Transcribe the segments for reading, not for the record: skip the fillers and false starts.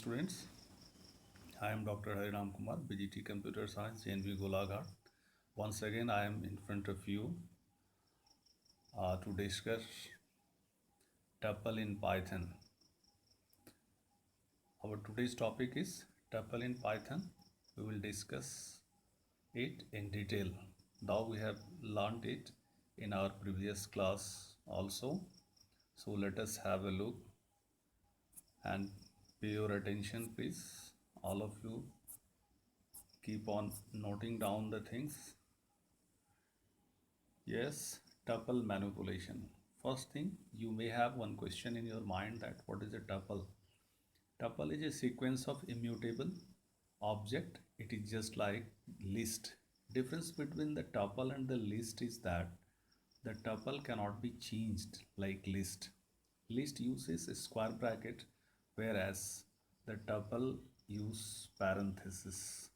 students. I am Dr. Hare Kumar, BGT Computer Science, JNV Golaghat. Once again, I am in front of you to discuss tuple in Python. Our today's topic is tuple in Python. We will discuss it in detail. Though we have learned it in our previous class also. So let us have a look and pay your attention, please. All of you keep on noting down the things. Yes, tuple manipulation. First thing, you may have one question in your mind that what is a tuple? Tuple is a sequence of immutable object. It is just like list. Difference between the tuple and the list is that the tuple cannot be changed like list. List uses a square bracket, whereas the tuple use parenthesis.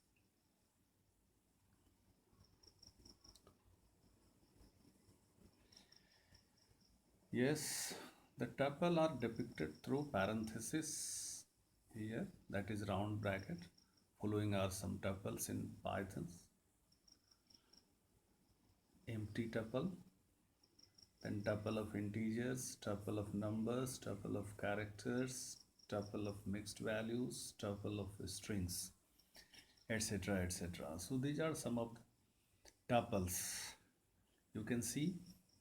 Yes, the tuple are depicted through parenthesis here, that is round bracket. Following are some tuples in Python. Empty tuple, then tuple of integers, tuple of numbers, tuple of characters, tuple of mixed values, tuple of strings, etc. etc. So these are some of the tuples. You can see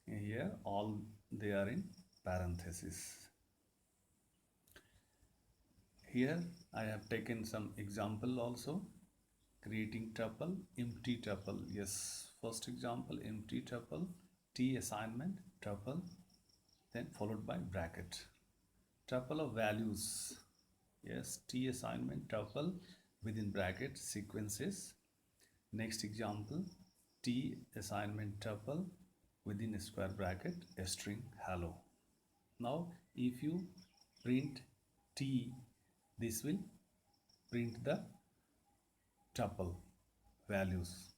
here all they are in parenthesis. Here I have taken some example also. Creating tuple, empty tuple. Yes, first example, empty tuple, T assignment, tuple, then followed by bracket. Tuple of values. Yes, T assignment, tuple, within bracket, sequences. Next example, T assignment tuple, within a square bracket, a string hello. Now, if you print T, this will print the tuple values.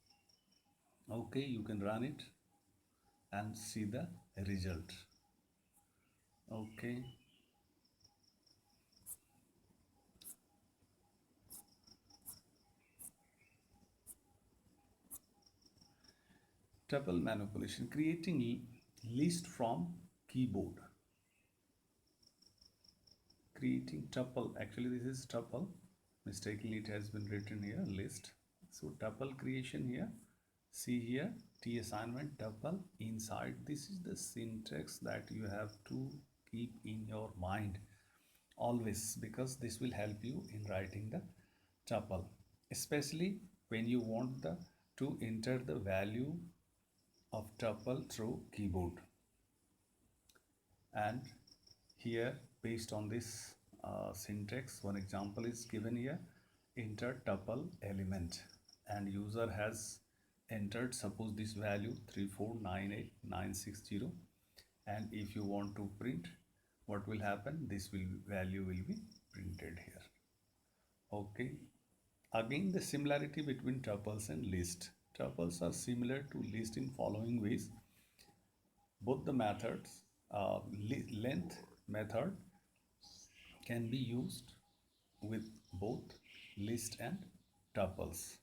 Okay, you can run it and see the result. Okay, tuple manipulation, creating list from keyboard. Creating tuple, actually this is tuple, mistakenly it has been written here list. So tuple creation here, see here, T assignment tuple inside. This is the syntax that you have to keep in your mind always, because this will help you in writing the tuple, especially when you want to enter the value of tuple through keyboard. And here, based on this syntax, one example is given here. Enter tuple element, and user has entered, suppose this value 3498960, and if you want to print, what will happen? This value will be printed here. Okay, again the similarity between tuples and list. Tuples are similar to list in following ways. Both the methods, length method can be used with both list and tuples.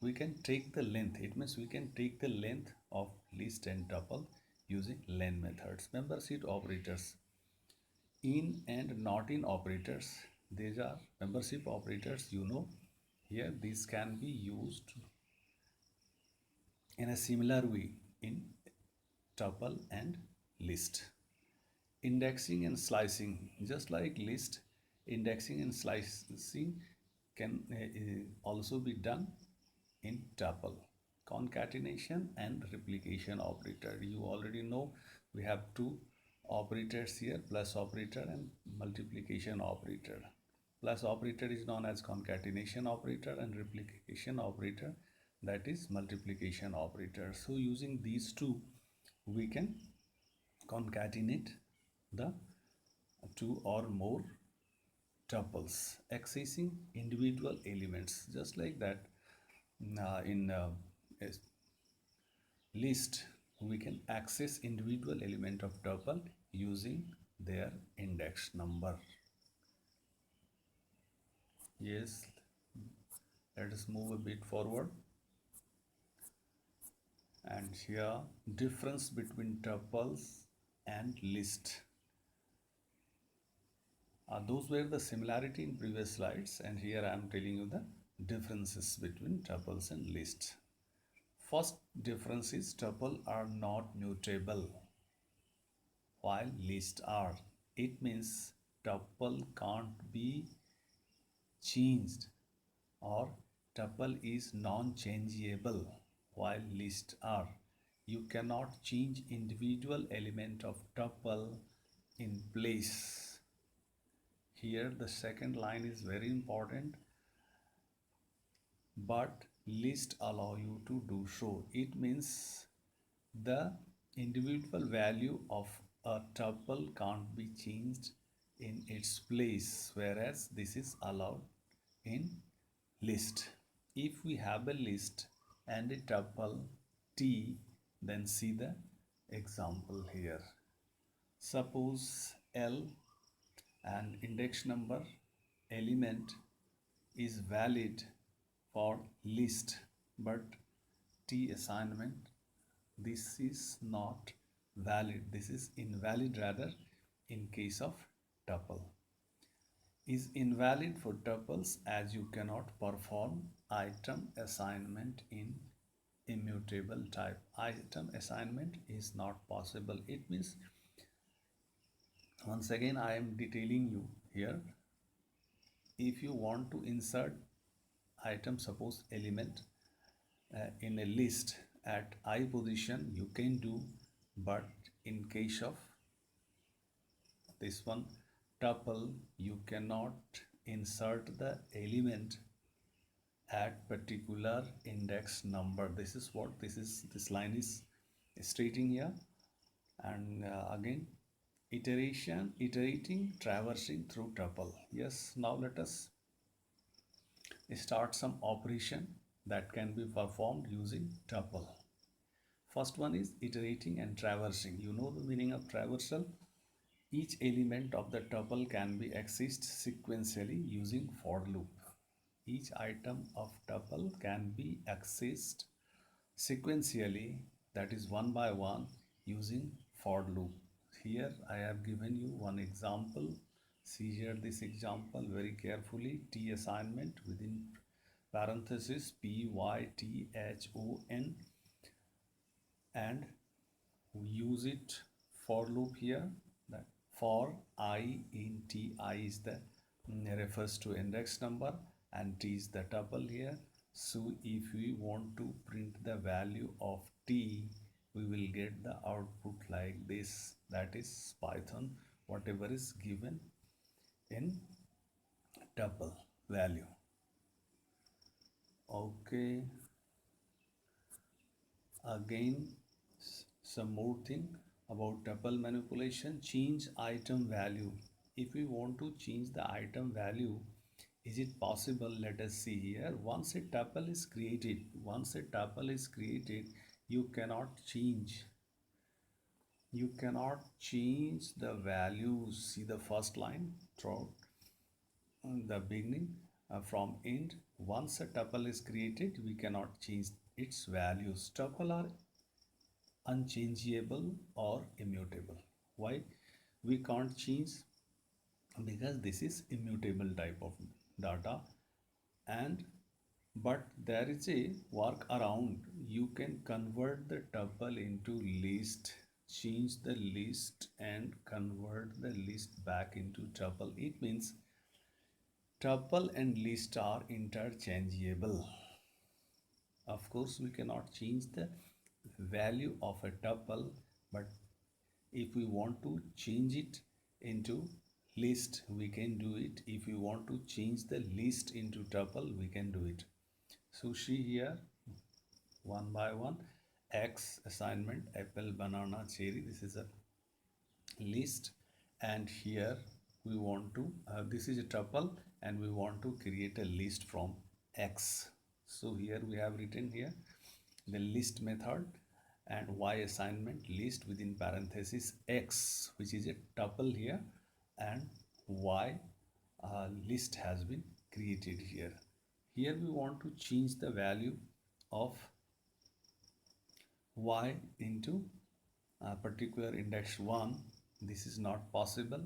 We can take the length, it means we can take the length of list and tuple using len methods. Membership operators, in and not in operators, these are membership operators, you know. Here these can be used in a similar way in tuple and list. Indexing and slicing, just like list, indexing and slicing can also be done in tuple. Concatenation and replication operator, you already know we have two operators here, plus operator and multiplication operator. Plus operator is known as concatenation operator, and replication operator, that is multiplication operator. So using these two, we can concatenate the two or more tuples, accessing individual elements, just like that. In list, we can access individual element of tuple using their index number. Yes, let us move a bit forward. And here, difference between tuples and list. Those were the similarity in previous slides, and here I am telling you the differences between tuples and list. First difference is tuple are not mutable while list are. It means tuple can't be changed, or tuple is non-changeable while list are. You cannot change individual element of tuple in place. Here the second line is very important, but list allow you to do so. It means the individual value of a tuple can't be changed in its place, whereas this is allowed in list. If we have a list and a tuple T, then see the example here. Suppose L and index number element is valid for list, but T assignment, this is not valid, this is invalid rather in case of tuple. Is invalid for tuples as you cannot perform item assignment in immutable type. Item assignment is not possible. It means, once again I am detailing you here, if you want to insert item, suppose element, in a list at I position, you can do, but in case of this one tuple, you cannot insert the element at particular index number. This is what this line is stating here. And again, iterating, traversing through tuple. Yes, now let us start some operation that can be performed using tuple. First one is iterating and traversing. You know the meaning of traversal. Each element of the tuple can be accessed sequentially using for loop. Each item of tuple can be accessed sequentially, that is one by one, using for loop. Here I have given you one example. See here this example very carefully. T assignment within parenthesis PYTHON, and we use it for loop here. That for I in T, I is the refers to index number and T is the tuple here. So if we want to print the value of T, we will get the output like this. That is Python, whatever is given in tuple value. Okay, again some more thing about tuple manipulation. Change item value. If we want to change the item value, is it possible? Let us see here. Once a tuple is created, you cannot change the values. See the first line throughout the beginning, from end. Once a tuple is created, we cannot change its values. Tuple are unchangeable or immutable. Why we can't change? Because this is immutable type of data. And but there is a workaround. You can convert the tuple into list, change the list and convert the list back into tuple. It means tuple and list are interchangeable. Of course, we cannot change the value of a tuple, but if we want to change it into list, we can do it. If we want to change the list into tuple, we can do it. So see here, one by one, X assignment, apple, banana, cherry. This is a list, and here we want to, this is a tuple, and we want to create a list from X. So here we have written here the list method, and Y assignment list within parenthesis X, which is a tuple here, and Y list has been created here. Here we want to change the value of y into a particular index 1. This is not possible,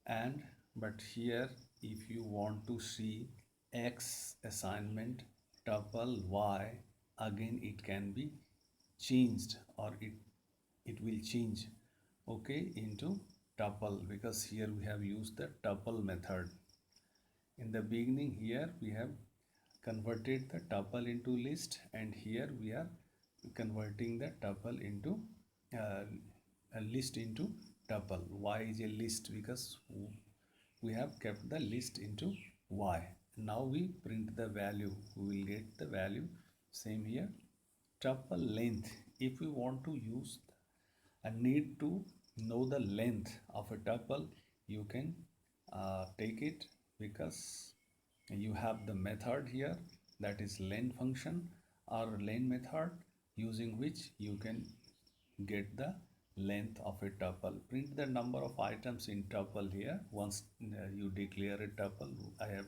and but here if you want to see x assignment tuple y, again it can be changed, or it will change, okay, into tuple, because here we have used the tuple method. In the beginning here we have converted the tuple into list, and here we are converting the tuple into uh, a list into tuple. Y is a list because we have kept the list into y. Now we print the value, we will get the value. Same here, tuple length. If we want to use and need to know the length of a tuple, you can take it, because you have the method here, that is len function or len method, using which you can get the length of a tuple. Print the number of items in tuple here. Once you declare a tuple, I have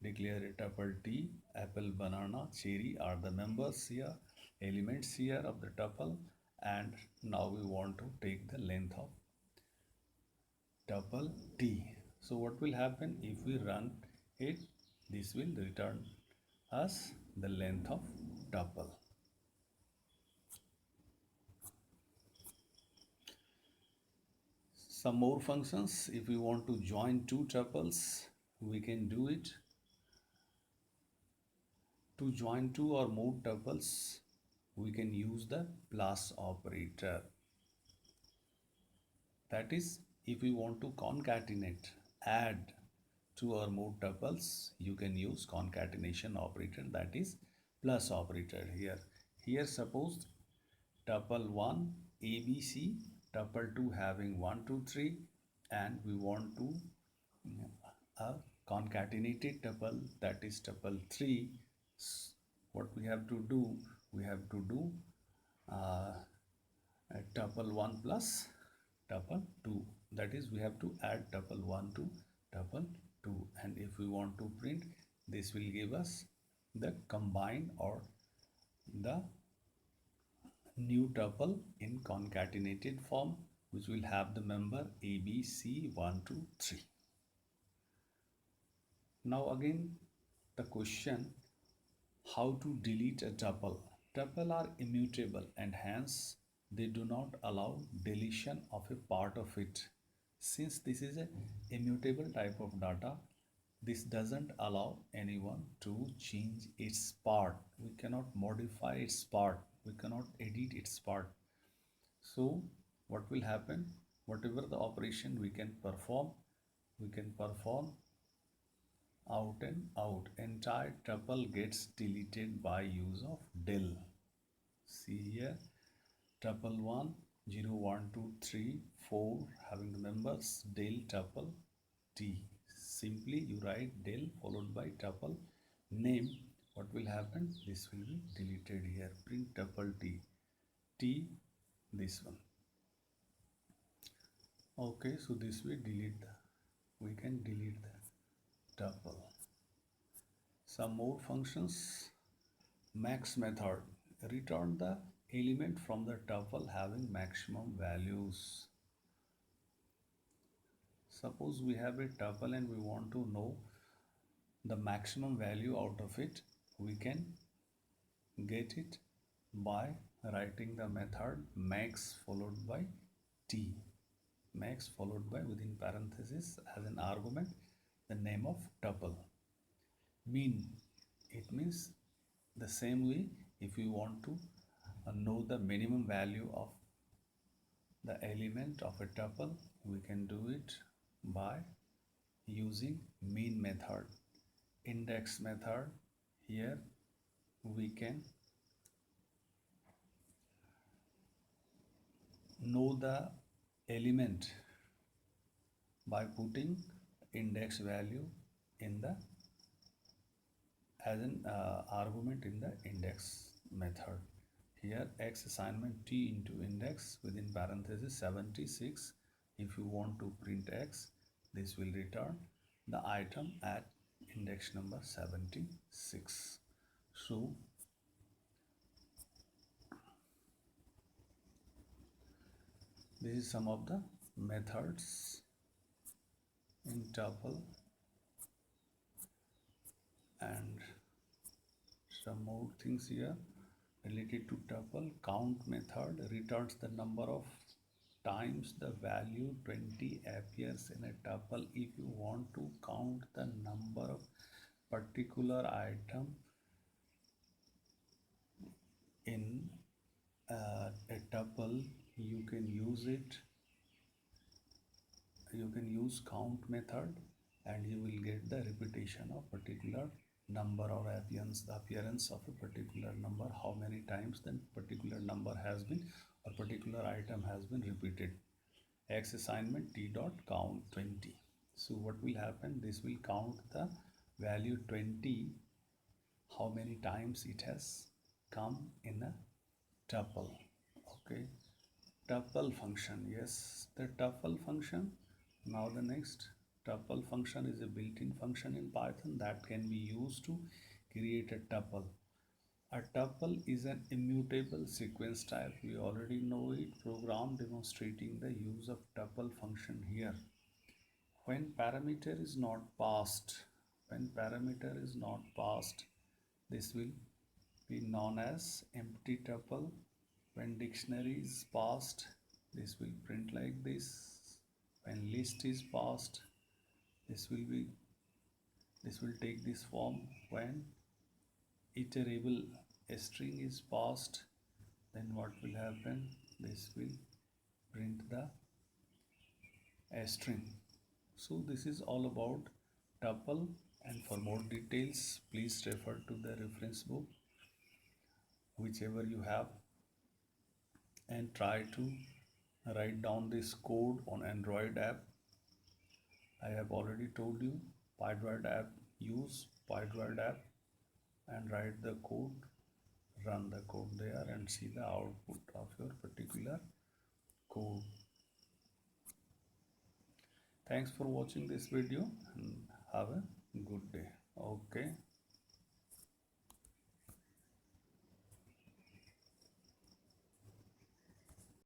declared a tuple T. Apple, banana, cherry are the members here, elements here of the tuple, and now we want to take the length of tuple T. So what will happen if we run it? This will return us the length of tuple. Some more functions. If we want to join two tuples, we can do it. To join two or more tuples, we can use the plus operator. That is, if we want to concatenate, add two or more tuples, you can use concatenation operator, that is plus operator here. Here suppose tuple 1 ABC, tuple 2 having 1 2 3, and we want to a concatenated tuple, that is tuple 3. What we have to do? We have to do tuple 1 plus tuple 2, that is we have to add tuple 1 to tuple 2, and if we want to print, this will give us the combined or the new tuple in concatenated form, which will have the member A, B, C, 1, 2, 3. Now again the question, how to delete a tuple. Tuple are immutable, and hence they do not allow deletion of a part of it. Since this is a immutable type of data, this doesn't allow anyone to change its part. We cannot modify its part, we cannot edit its part. So what will happen? Whatever the operation we can perform out and out. Entire tuple gets deleted by use of del. See here, tuple 1 0 1 2 3 4 having the members del tuple T. Simply you write del followed by tuple name. What will happen? This will be deleted here. Print tuple T. T, this one. Okay, so this we can delete the tuple. Some more functions. Max method. Return the element from the tuple having maximum values. Suppose we have a tuple and we want to know the maximum value out of it. We can get it by writing the method max followed by T. Max followed by, within parenthesis as an argument, the name of tuple. Mean, it means the same way if we want to know the minimum value of the element of a tuple, we can do it by using mean method. Index method, here we can know the element by putting index value in the as an argument in the index method. Here x assignment T into index within parenthesis 76. If you want to print x, this will return the item at index index number 76. So this is some of the methods in tuple, and some more things here related to tuple. Count method returns the number of times the value 20 appears in a tuple. If you want to count the number of particular item in a tuple, you can use it. You can use count method and you will get the repetition of particular number or appearance of a particular number, how many times that particular number has been or particular item has been repeated. X assignment t dot count 20. So what will happen, this will count the value 20, how many times it has come in a tuple. Okay, tuple function, yes, the tuple function. Now the next, tuple function is a built-in function in Python that can be used to create a tuple. A tuple is an immutable sequence type. We already know it. Program demonstrating the use of tuple function here. When parameter is not passed, this will be known as empty tuple. When dictionary is passed, this will print like this. When list is passed, this will take this form. When iterable string is passed, then what will happen, this will print the string. So this is all about tuple, and for more details please refer to the reference book whichever you have, and try to write down this code on Android app. I have already told you, PyDroid app, use PyDroid app and write the code, run the code there and see the output of your particular code. Thanks for watching this video and have a good day. Okay.